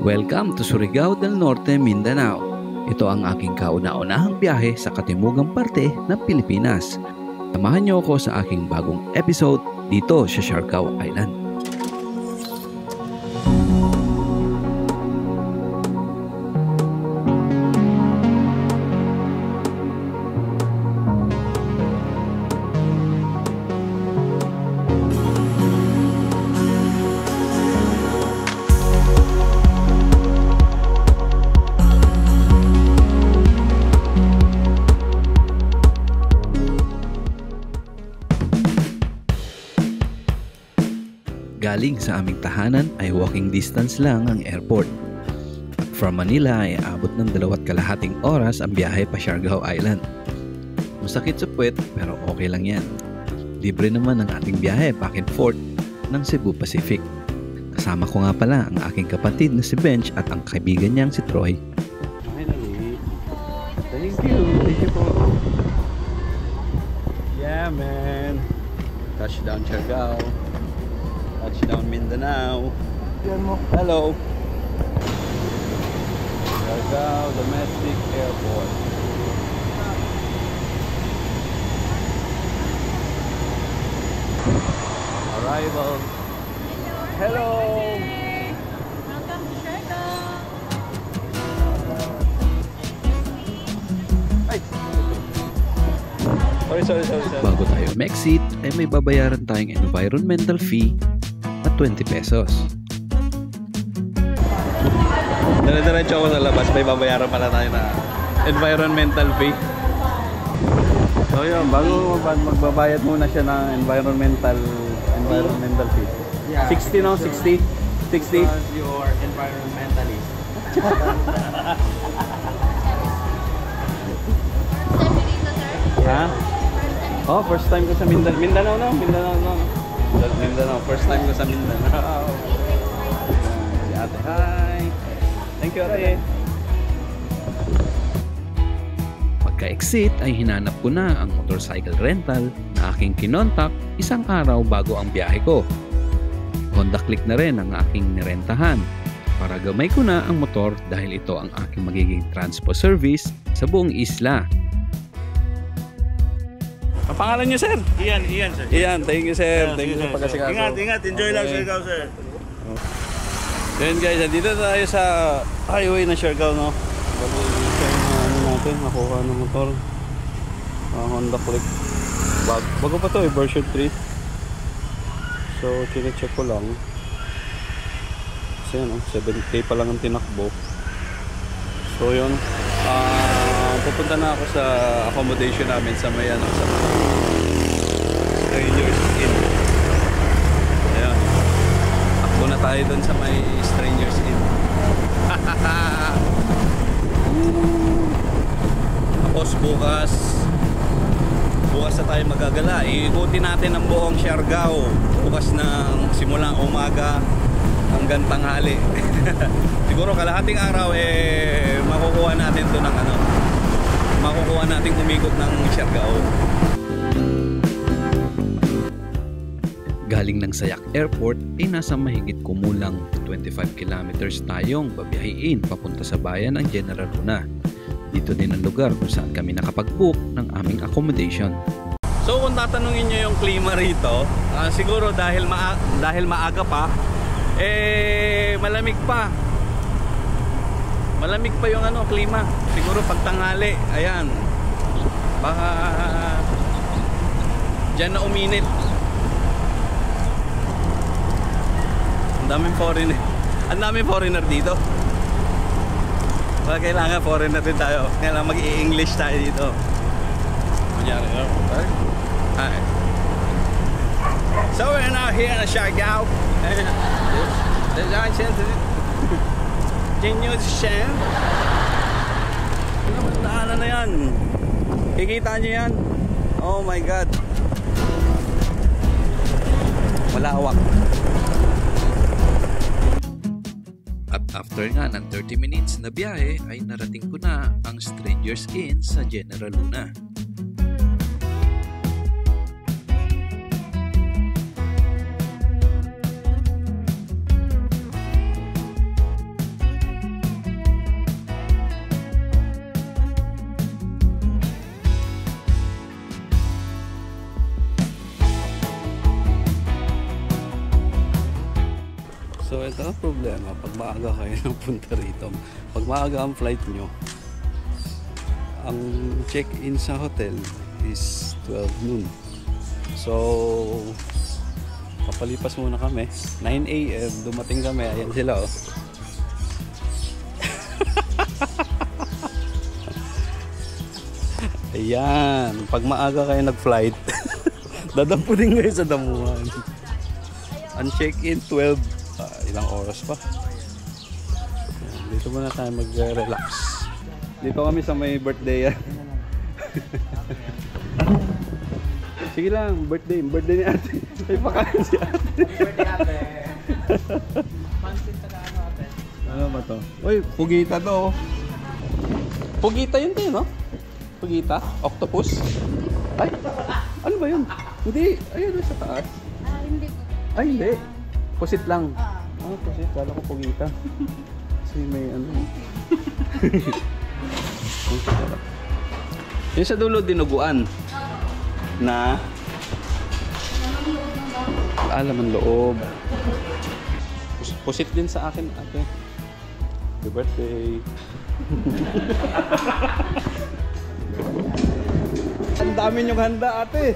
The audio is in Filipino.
Welcome to Surigao del Norte, Mindanao. Ito ang aking kauna-unahang biyahe sa katimugang parte ng Pilipinas. Samahan niyo ako sa aking bagong episode dito sa Siargao Island. Galing sa aming tahanan ay walking distance lang ang airport. At from Manila ay abot ng 2.5 oras ang biyahe pa Siargao Island. Masakit sa puwet pero okay lang yan. Libre naman ang ating biyahe back and forth ng Cebu Pacific. Kasama ko nga pala ang aking kapatid na si Bench at ang kaibigan niyang si Troy. Finally. Thank you. Thank you po. Yeah man. Touchdown Siargao. Touchdown Mindanao. Hello. Siargao Domestic Airport. Arrival. Hello. Welcome to Siargao. Ay. Sorry. Bago tayo mag-exit ay may babayaran tayong environmental fee na 20 pesos. Dire-diretso ako sa labas, may babayaran pala tayo na environmental fee. So yun, bago magbabayad muna siya ng environmental fee. Yeah. 60 no? 60? 60? Because you're environmentalist. Ha? Oh, first time ko sa Mindanao. Mindanao. First time ko sa Mindanao. Si ate, hi. Thank you, ate. Pagka-exit ay hinanap ko na ang motorcycle rental na aking kinontak isang araw bago ang biyahe ko. Honda Click na rin ang aking nirentahan para gamay ko na ang motor dahil ito ang aking magiging transpo service sa buong isla. Ang pangalan niyo, sir? Ian, sir. Ian, thank you, sir. Thank you sir. sa pagkasikaso. Ingat. Enjoy lang, Siargao, sir. So yun guys, dito tayo sa highway na Siargao, no? Natin, nakuha ng motor. Honda Click. Bago pa to version 3. So, chine-check ko lang. Kasi ano, 7K pa lang ang tinakbo. So yun, pupunta na ako sa accommodation namin sa may ano, sa Strangers Inn. Ayan. Takbo na tayo dun sa may Strangers Inn. Tapos bukas na tayo magagala. Iikutin natin ang buong Siargao. Bukas ng simulang umaga hanggang tanghali. Siguro kalahating araw makukuha natin to ng ano. Makukuha natin umikot ng Siargao. Galing ng Sayac Airport ay nasa mahigit kumulang 25 kilometers tayong babiyahiin papunta sa bayan ng General Luna. Dito din ang lugar kung saan kami nakapag-book ng aming accommodation. So kung tatanungin nyo yung klima rito, siguro dahil maaga pa, malamig pa. Malamig pa yung ano, klima. Siguro pag tanghali, ayan. Baka dyan na uminit. Ang daming foreigner dito. Kaya kailangan foreigner din tayo. Kailangan mag-i-English tayo dito. Kunyari, hi. So we're now here in Siargao. Daanan na yan. Kikita nyo yan. Oh my God. Malawak. At after nga ng 30 minutes na biyahe ay narating ko na ang Strangers Inn sa General Luna. So ito ang problema pag maaga kayo ng punta rito. Pag maaga ang flight nyo, ang check-in sa hotel is 12 noon. So papalipas muna kami. 9 AM dumating kami. Ayan sila oh. Ayan. Pag maaga kayo nag-flight, dadampunin kayo sa damuhan. Ang check-in 12. Ilang oras pa. Ayan, dito muna tayo mag-relax. Dito kami sa may birthday yan. Sige lang, birthday ni ate. May pakain si ate. Birthday ate. Pansit na ate. Ano ba to? Uy, pugita to. Pugita yun din, no? Pugita? Octopus? Ay, ano ba yun? Hindi, ayun sa taas. Hindi po. Ay, hindi. Pusit lang. Pusit. Kala ko pugita. Kasi may ano. Yung sa dulo dinuguan. Na? Laman loob. Pusit din sa akin, ate. Happy birthday. Ang dami niyong handa, ate.